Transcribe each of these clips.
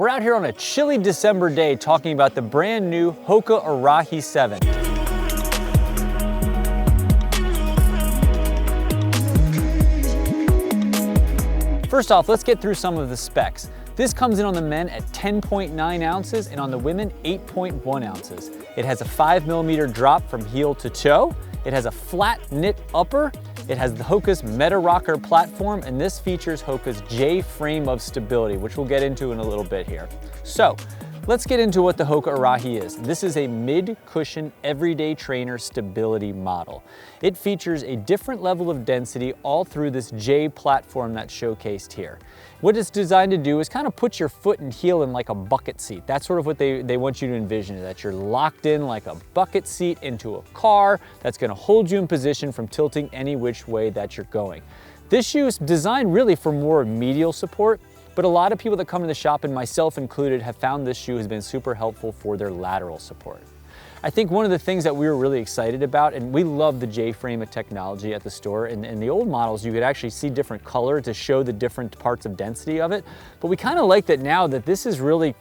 We're out here on a chilly December day talking about the brand new Hoka Arahi 7. First off, let's get through some of the specs. This comes in on the men at 10.9 ounces and on the women 8.1 ounces. It has a 5mm drop from heel to toe. It has a flat knit upper. It has the Hoka's Meta-Rocker platform, and this features Hoka's J frame of stability, which we'll get into in a little bit here. So, let's get into what the Hoka Arahi is. This is a mid-cushion everyday trainer stability model. It features a different level of density all through this J platform that's showcased here. What it's designed to do is kind of put your foot and heel in like a bucket seat. That's sort of what they want you to envision, that you're locked in like a bucket seat into a car that's gonna hold you in position from tilting any which way that you're going. This shoe is designed really for more medial support, but a lot of people that come to the shop, and myself included, have found this shoe has been super helpful for their lateral support. I think one of the things that we were really excited about, and we love the J-frame of technology at the store, and in the old models you could actually see different color to show the different parts of density of it, but we kind of like that now that this is really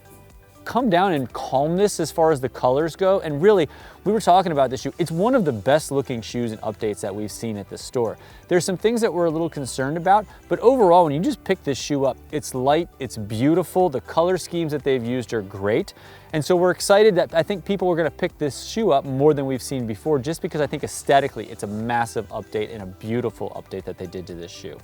come down in calmness as far as the colors go. And really, we were talking about this shoe, it's one of the best looking shoes and updates that we've seen at the store. There's some things that we're a little concerned about, but overall, when you just pick this shoe up, it's light, it's beautiful, the color schemes that they've used are great. And so we're excited that I think people are gonna pick this shoe up more than we've seen before, just because I think aesthetically, it's a massive update and a beautiful update that they did to this shoe.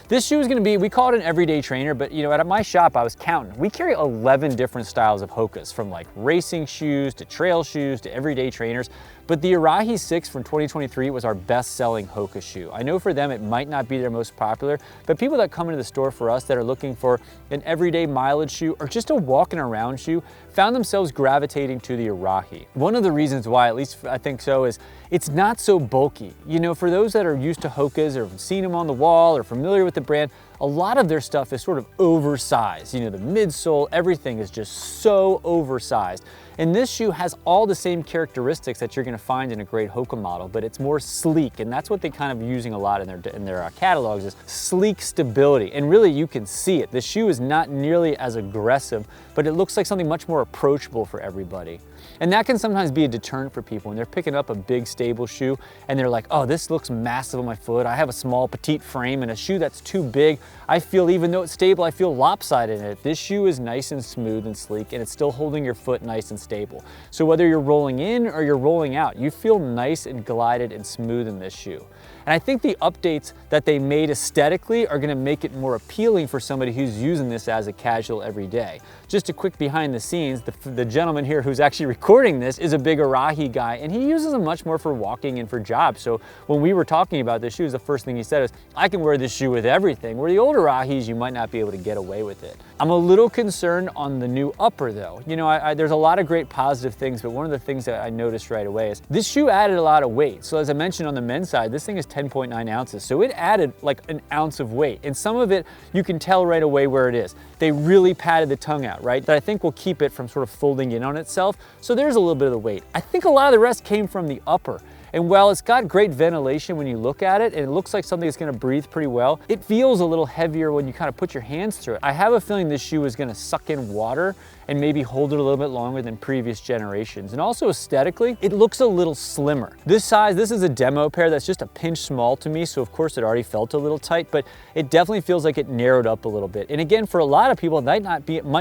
This shoe is gonna be, we call it an everyday trainer, but you know, at my shop, I was counting. We carry 11 different styles of Hokas, from like racing shoes to trail shoes to everyday trainers. But the Arahi 6 from 2023 was our best-selling Hoka shoe. I know for them it might not be their most popular, but people that come into the store for us that are looking for an everyday mileage shoe or just a walking around shoe found themselves gravitating to the Arahi. One of the reasons why, at least I think so, is it's not so bulky. You know, for those that are used to Hokas or have seen them on the wall or familiar with the brand, a lot of their stuff is sort of oversized. You know, the midsole, everything is just so oversized. And this shoe has all the same characteristics that you're gonna find in a great Hoka model, but it's more sleek, and that's what they kind of using a lot in their catalogs, is sleek stability. And really, you can see it. The shoe is not nearly as aggressive, but it looks like something much more approachable for everybody. And that can sometimes be a deterrent for people when they're picking up a big stable shoe and they're like, oh, this looks massive on my foot. I have a small petite frame, and a shoe that's too big, I feel, even though it's stable, I feel lopsided in it. This shoe is nice and smooth and sleek, and it's still holding your foot nice and stable. So whether you're rolling in or you're rolling out, you feel nice and glided and smooth in this shoe. And I think the updates that they made aesthetically are gonna make it more appealing for somebody who's using this as a casual everyday. Just a quick behind the scenes, the gentleman here who's actually recording this is a big Arahi guy, and he uses them much more for walking and for jobs. So when we were talking about this shoe, the first thing he said is, I can wear this shoe with everything, where the old Arahis, you might not be able to get away with it. I'm a little concerned on the new upper though. You know, there's a lot of great positive things, but one of the things that I noticed right away is this shoe added a lot of weight. So as I mentioned on the men's side, this thing is 10.9 ounces. So it added like an ounce of weight, and some of it you can tell right away where it is. They really padded the tongue out, right? That I think will keep it from sort of folding in on itself. So there's a little bit of the weight. I think a lot of the rest came from the upper. And while it's got great ventilation when you look at it, and it looks like something that's gonna breathe pretty well, it feels a little heavier when you kind of put your hands through it. I have a feeling this shoe is gonna suck in water and maybe hold it a little bit longer than previous generations. And also aesthetically, it looks a little slimmer. This size, this is a demo pair that's just a pinch small to me, so of course it already felt a little tight, but it definitely feels like it narrowed up a little bit. And again, for a lot of people, it might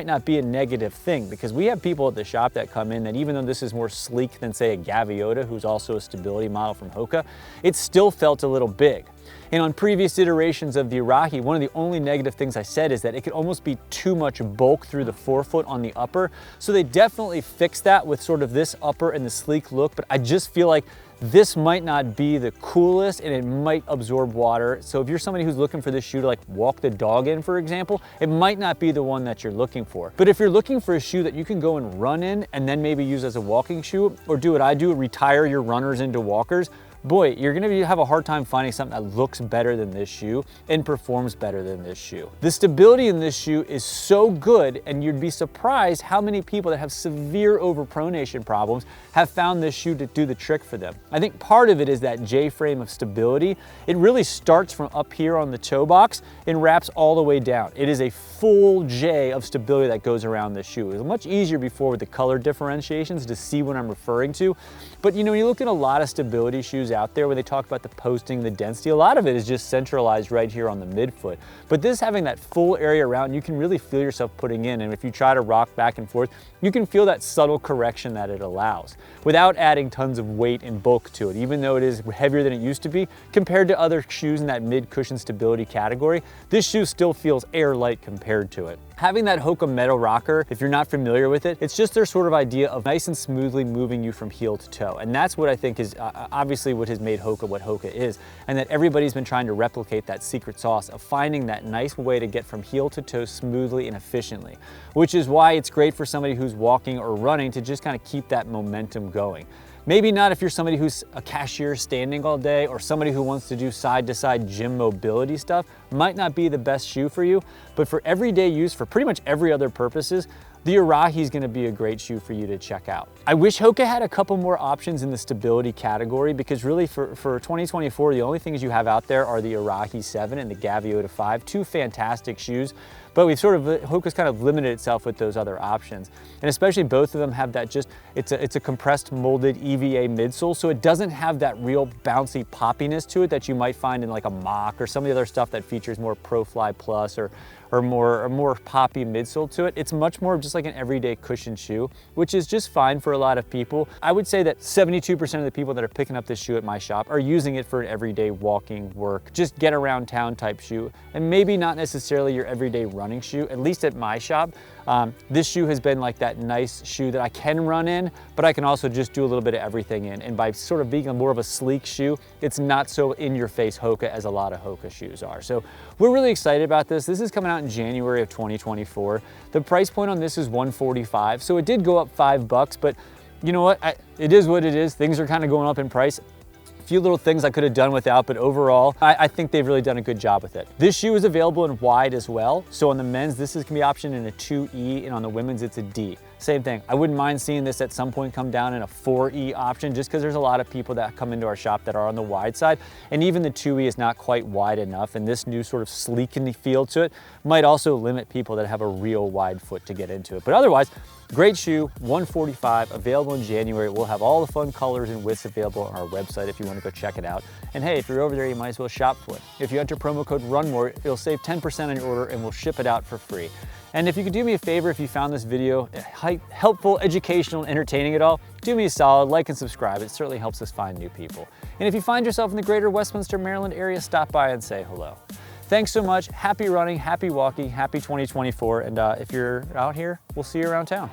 not be a negative thing, because we have people at the shop that come in that even though this is more sleek than say a Gaviota, who's also a stability model from Hoka, it still felt a little big. And on previous iterations of the Arahi, one of the only negative things I said is that it could almost be too much bulk through the forefoot on the upper. So they definitely fixed that with sort of this upper and the sleek look, but I just feel like this might not be the coolest, and it might absorb water. So if you're somebody who's looking for this shoe to like walk the dog in, for example, it might not be the one that you're looking for. But if you're looking for a shoe that you can go and run in and then maybe use as a walking shoe, or do what I do, retire your runners into walkers, boy, you're gonna have a hard time finding something that looks better than this shoe and performs better than this shoe. The stability in this shoe is so good, and you'd be surprised how many people that have severe overpronation problems have found this shoe to do the trick for them. I think part of it is that J-frame of stability. It really starts from up here on the toe box and wraps all the way down. It is a full J of stability that goes around this shoe. It was much easier before with the color differentiations to see what I'm referring to. But you know, when you look at a lot of stability shoes out there where they talk about the posting, the density, a lot of it is just centralized right here on the midfoot. But this having that full area around, you can really feel yourself putting in. And if you try to rock back and forth, you can feel that subtle correction that it allows without adding tons of weight and bulk to it. Even though it is heavier than it used to be, compared to other shoes in that mid-cushion stability category, this shoe still feels air-light compared to it. Having that Hoka Meta-Rocker, if you're not familiar with it, it's just their sort of idea of nice and smoothly moving you from heel to toe. And that's what I think is obviously what has made Hoka what Hoka is. And that everybody's been trying to replicate that secret sauce of finding that nice way to get from heel to toe smoothly and efficiently, which is why it's great for somebody who's walking or running to just kind of keep that momentum going. Maybe not if you're somebody who's a cashier standing all day, or somebody who wants to do side-to-side gym mobility stuff, might not be the best shoe for you, but for everyday use, for pretty much every other purposes, the Arahi is going to be a great shoe for you to check out. I wish Hoka had a couple more options in the stability category, because really for 2024, the only things you have out there are the Arahi 7 and the Gaviota 5, two fantastic shoes. But we've Hoka's kind of limited itself with those other options. And especially both of them have that it's a compressed molded EVA midsole, so it doesn't have that real bouncy poppiness to it that you might find in like a Mach or some of the other stuff that features more ProFly Plus or more poppy midsole to it. It's much more just like an everyday cushion shoe, which is just fine for a lot of people. I would say that 72% of the people that are picking up this shoe at my shop are using it for an everyday walking, work, just get around town type shoe, and maybe not necessarily your everyday running shoe, at least at my shop. This shoe has been like that nice shoe that I can run in, but I can also just do a little bit of everything in. And by sort of being more of a sleek shoe, it's not so in your face Hoka as a lot of Hoka shoes are. So we're really excited about this. This is coming out in January of 2024. The price point on this is $145. So it did go up $5, but you know what? It is what it is. Things are kind of going up in price. Few little things I could have done without, but overall, I think they've really done a good job with it. This shoe is available in wide as well. So on the men's, this can be optioned in a 2E, and on the women's, it's a D. Same thing. I wouldn't mind seeing this at some point come down in a 4E option, just because there's a lot of people that come into our shop that are on the wide side, and even the 2E is not quite wide enough, and this new sort of sleeking feel to it might also limit people that have a real wide foot to get into it. But otherwise, great shoe, $145, available in January. We'll have all the fun colors and widths available on our website if you want to go check it out. And hey, if you're over there, you might as well shop for it. If you enter promo code RUNMORE, it'll save 10% on your order, and we'll ship it out for free. And if you could do me a favor, if you found this video helpful, educational, and entertaining at all, do me a solid, like and subscribe. It certainly helps us find new people. And if you find yourself in the greater Westminster, Maryland area, stop by and say hello. Thanks so much. Happy running, happy walking, happy 2024. And if you're out here, we'll see you around town.